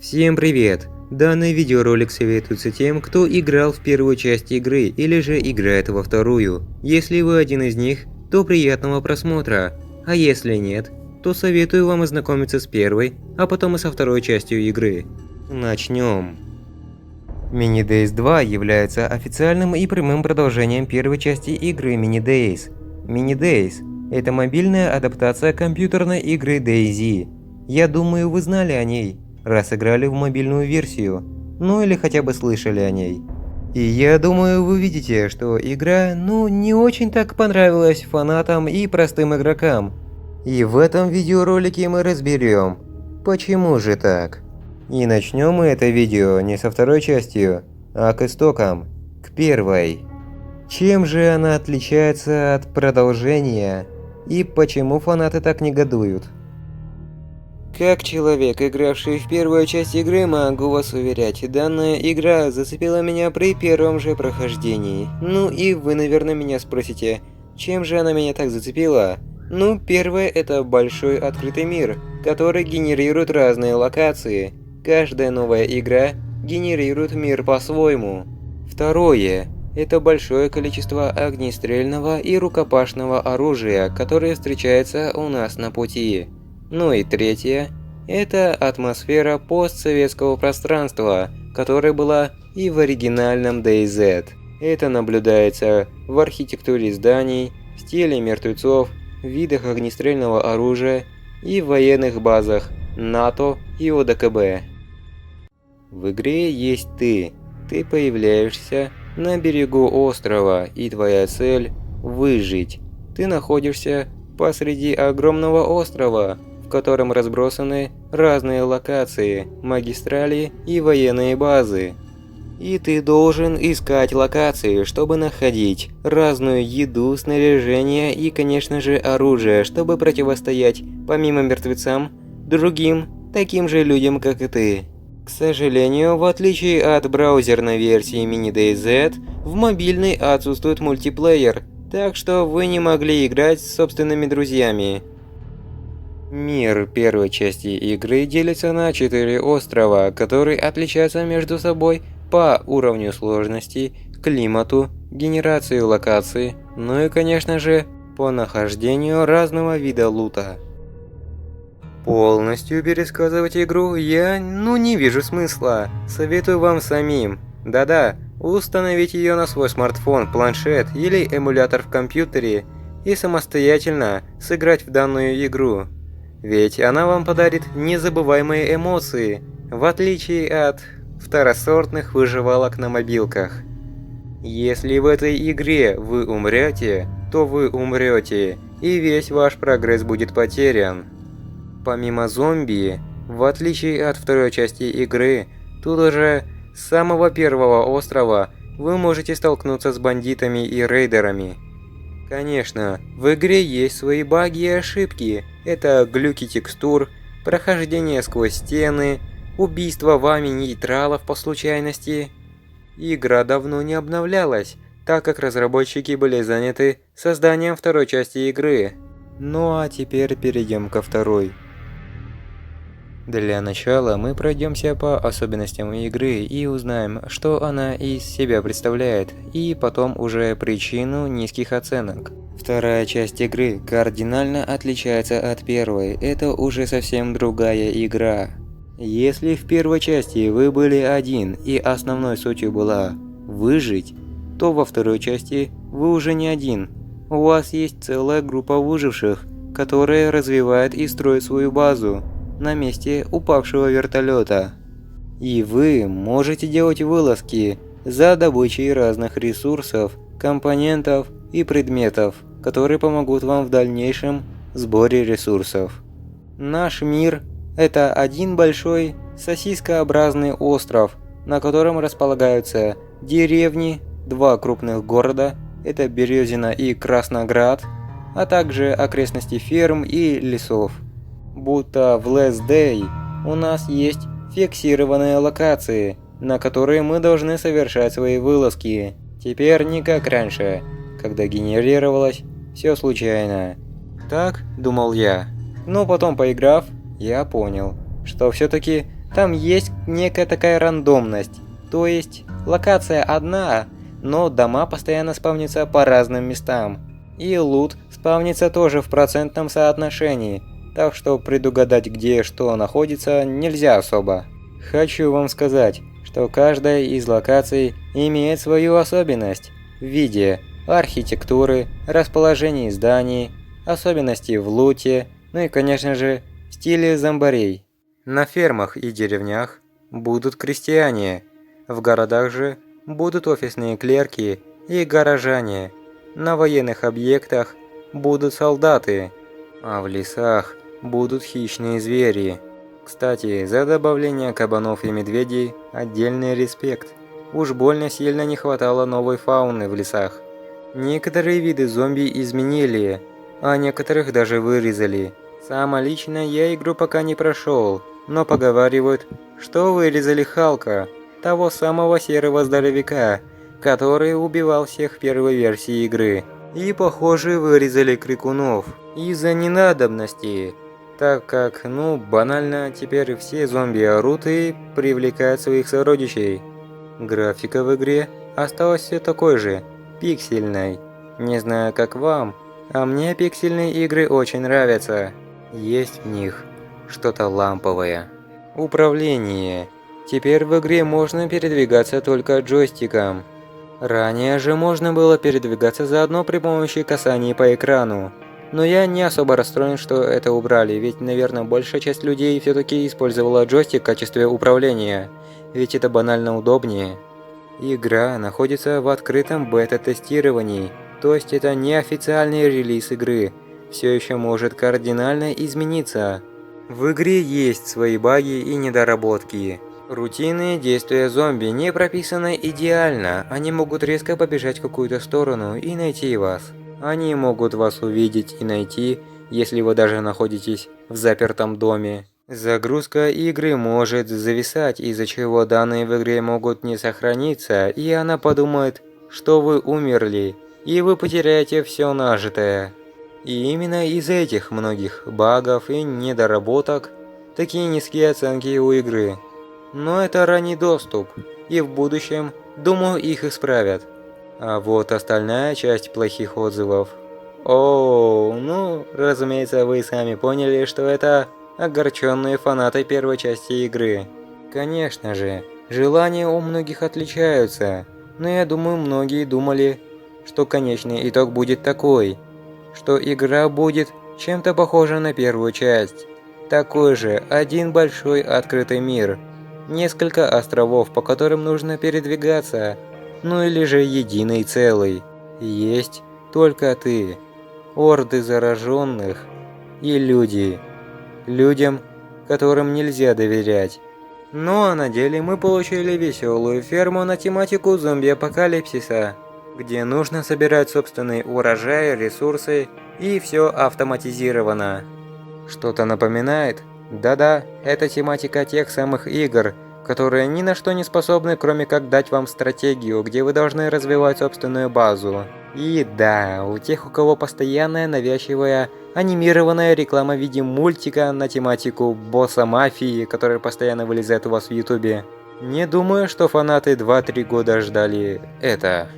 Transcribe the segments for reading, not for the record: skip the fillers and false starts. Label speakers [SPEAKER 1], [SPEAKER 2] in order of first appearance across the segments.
[SPEAKER 1] Всем привет! Данный видеоролик советуется тем, кто играл в первую часть игры или же играет во вторую. Если вы один из них, то приятного просмотра, а если нет, то советую вам ознакомиться с первой, а потом и со второй частью игры. Начнем. Mini Days 2 является официальным и прямым продолжением первой части игры Mini Days. Mini Days – это мобильная адаптация компьютерной игры DayZ. Я думаю, вы знали о ней, раз играли в мобильную версию, ну или хотя бы слышали о ней. И я думаю, вы видите, что игра, не очень так понравилась фанатам и простым игрокам. И в этом видеоролике мы разберем, почему же так. И начнем мы это видео не со второй частью, а к истокам, к первой. Чем же она отличается от продолжения, и почему фанаты так негодуют? Как человек, игравший в первую часть игры, могу вас уверять, данная игра зацепила меня при первом же прохождении. Ну и вы, наверное, меня спросите, чем же она меня так зацепила? Первое – это большой открытый мир, который генерирует разные локации. Каждая новая игра генерирует мир по-своему. Второе – это большое количество огнестрельного и рукопашного оружия, которое встречается у нас на пути. И третье – это атмосфера постсоветского пространства, которая была и в оригинальном DayZ. Это наблюдается в архитектуре зданий, стиле мертвецов, видах огнестрельного оружия и военных базах НАТО и ОДКБ. В игре есть ты. Ты появляешься на берегу острова, и твоя цель – выжить. Ты находишься посреди огромного острова, в котором разбросаны разные локации, магистрали и военные базы. И ты должен искать локации, чтобы находить разную еду, снаряжение и, конечно же, оружие, чтобы противостоять, помимо мертвецам, другим, таким же людям, как и ты. К сожалению, в отличие от браузерной версии Mini DayZ, в мобильной отсутствует мультиплеер, так что вы не могли играть с собственными друзьями. Мир первой части игры делится на 4 острова, которые отличаются между собой по уровню сложности, климату, генерации локаций, и, конечно же, по нахождению разного вида лута. Полностью пересказывать игру я, не вижу смысла. Советую вам самим. Да-да, установить ее на свой смартфон, планшет или эмулятор в компьютере и самостоятельно сыграть в данную игру. Ведь она вам подарит незабываемые эмоции, в отличие от второсортных выживалок на мобилках. Если в этой игре вы умрете, то вы умрете, и весь ваш прогресс будет потерян. Помимо зомби, в отличие от второй части игры, тут уже с самого первого острова вы можете столкнуться с бандитами и рейдерами. Конечно, в игре есть свои баги и ошибки. Это глюки текстур, прохождение сквозь стены, убийство вами нейтралов по случайности. Игра давно не обновлялась, так как разработчики были заняты созданием второй части игры. А теперь перейдем ко второй. Для начала мы пройдемся по особенностям игры и узнаем, что она из себя представляет, и потом уже причину низких оценок. Вторая часть игры кардинально отличается от первой, это уже совсем другая игра. Если в первой части вы были один и основной сутью была выжить, то во второй части вы уже не один. У вас есть целая группа выживших, которые развивают и строят свою базу на месте упавшего вертолета. И вы можете делать вылазки за добычей разных ресурсов, компонентов и предметов, которые помогут вам в дальнейшем сборе ресурсов. Наш мир – это один большой сосискообразный остров, на котором располагаются деревни, 2 крупных города – это Березино и Красноград, а также окрестности ферм и лесов. Будто в Last Day у нас есть фиксированные локации, на которые мы должны совершать свои вылазки. Теперь не как раньше, когда генерировалось все случайно. Так думал я. Но потом, поиграв, я понял, что все-таки Там есть некая такая рандомность. То есть локация одна, но дома постоянно спавнятся по разным местам. И лут спавнится тоже в процентном соотношении, так что предугадать, где что находится, нельзя особо. Хочу вам сказать, что каждая из локаций имеет свою особенность в виде архитектуры, расположения зданий, особенностей в луте, ну и, конечно же, в стиле зомбарей. На фермах и деревнях будут крестьяне, в городах же будут офисные клерки и горожане, на военных объектах будут солдаты, а в лесах будут хищные звери. Кстати, за добавление кабанов и медведей отдельный респект. Уж больно сильно не хватало новой фауны в лесах. Некоторые виды зомби изменили, а некоторых даже вырезали. Сама лично я игру пока не прошел, но поговаривают, что вырезали Халка, того самого серого здоровяка, который убивал всех в первой версии игры. И, похоже, вырезали крикунов из-за ненадобности, так как, банально, теперь все зомби орут и привлекают своих сородичей. Графика в игре осталась все такой же, пиксельной. Не знаю, как вам, а мне пиксельные игры очень нравятся. Есть в них что-то ламповое. Управление. Теперь в игре можно передвигаться только джойстиком. Ранее же можно было передвигаться заодно при помощи касаний по экрану. Но я не особо расстроен, что это убрали, ведь, наверное, большая часть людей все-таки использовала джойстик в качестве управления, ведь это банально удобнее. Игра находится в открытом бета-тестировании, то есть это не официальный релиз игры, все еще может кардинально измениться. В игре есть свои баги и недоработки. Рутинные действия зомби не прописаны идеально, они могут резко побежать в какую-то сторону и найти вас. Они могут вас увидеть и найти, если вы даже находитесь в запертом доме. Загрузка игры может зависать, из-за чего данные в игре могут не сохраниться, и она подумает, что вы умерли, и вы потеряете все нажитое. И именно из этих многих багов и недоработок такие низкие оценки у игры. Но это ранний доступ, и в будущем, думаю, их исправят. А вот остальная часть плохих отзывов. Разумеется, вы сами поняли, что это огорченные фанаты первой части игры. Конечно же, желания у многих отличаются, но я думаю, многие думали, что конечный итог будет такой, что игра будет чем-то похожа на первую часть. Такой же, один большой открытый мир, несколько островов, по которым нужно передвигаться, или же единый целый. Есть только ты, орды зараженных и люди. Людям, которым нельзя доверять. Ну а на деле мы получили веселую ферму на тематику зомби-апокалипсиса, где нужно собирать собственный урожай, ресурсы, и все автоматизировано. Что-то напоминает? Да-да, это тематика тех самых игр, которые ни на что не способны, кроме как дать вам стратегию, где вы должны развивать собственную базу. И да, у тех, у кого постоянная навязчивая анимированная реклама в виде мультика на тематику босса мафии, который постоянно вылезает у вас в ютубе. Не думаю, что фанаты 2-3 года ждали это.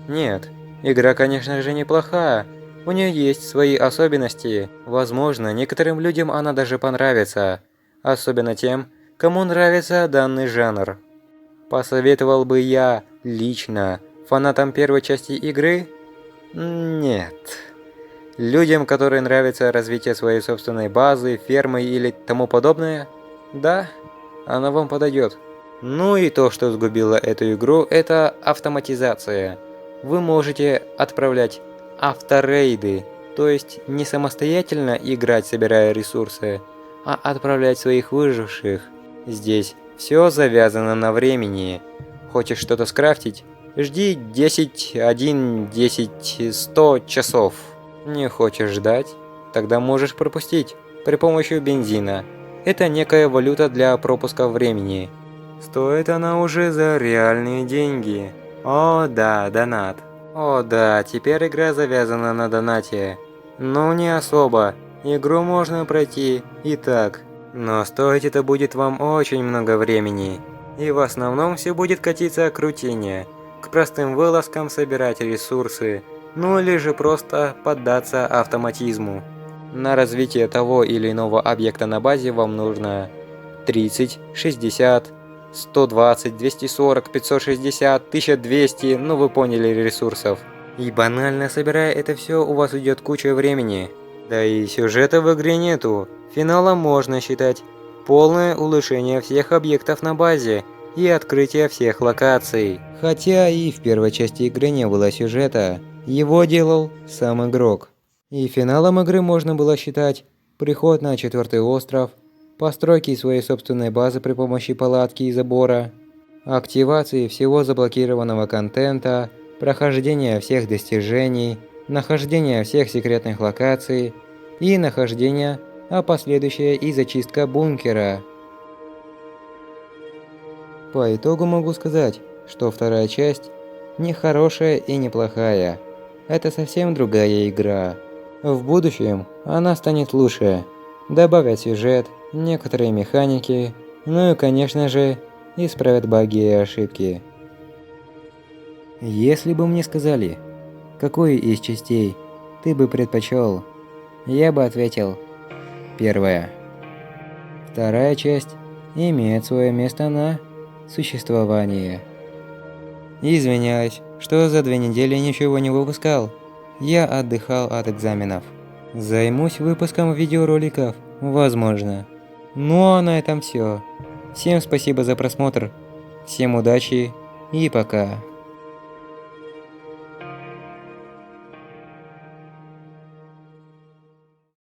[SPEAKER 1] Нет, игра, конечно же, неплохая. У нее есть свои особенности. Возможно, некоторым людям она даже понравится. Особенно тем, кому нравится данный жанр. Посоветовал бы я лично фанатам первой части игры? Нет. Людям, которым нравится развитие своей собственной базы, фермы или тому подобное? Да, она вам подойдет. Ну и то, что сгубило эту игру, это автоматизация. Вы можете отправлять авторейды, то есть не самостоятельно играть, собирая ресурсы, а отправлять своих выживших. Здесь все завязано на времени. Хочешь что-то скрафтить? Жди 10, 1, 10, 100 часов. Не хочешь ждать? Тогда можешь пропустить при помощи бензина. Это некая валюта для пропуска времени. Стоит она уже за реальные деньги. О да, донат. О да, теперь игра завязана на донате. Но не особо. Игру можно пройти и так. Но стоить это будет вам очень много времени. И в основном все будет катиться к рутине, к простым вылазкам собирать ресурсы, ну или же просто поддаться автоматизму. На развитие того или иного объекта на базе вам нужно 30, 60, 120, 240, 560, 1200, ну вы поняли, ресурсов. И банально собирая это все, у вас уйдет куча времени. Да и сюжета в игре нету. Финалом можно считать полное улучшение всех объектов на базе и открытие всех локаций. Хотя и в первой части игры не было сюжета, его делал сам игрок. И финалом игры можно было считать приход на 4-й остров, постройки своей собственной базы при помощи палатки и забора, активации всего заблокированного контента, прохождение всех достижений, нахождение всех секретных локаций и нахождение, а последующая и зачистка бункера. По итогу могу сказать, что вторая часть не хорошая и не плохая. Это совсем другая игра. В будущем она станет лучше. Добавят сюжет, некоторые механики, ну и конечно же, исправят баги и ошибки. Если бы мне сказали, какую из частей ты бы предпочел, я бы ответил: первая. Вторая часть имеет свое место на существование. Извиняюсь, что за 2 недели ничего не выпускал. Я отдыхал от экзаменов. Займусь выпуском видеороликов, возможно. Ну а на этом все. Всем спасибо за просмотр. Всем удачи и пока.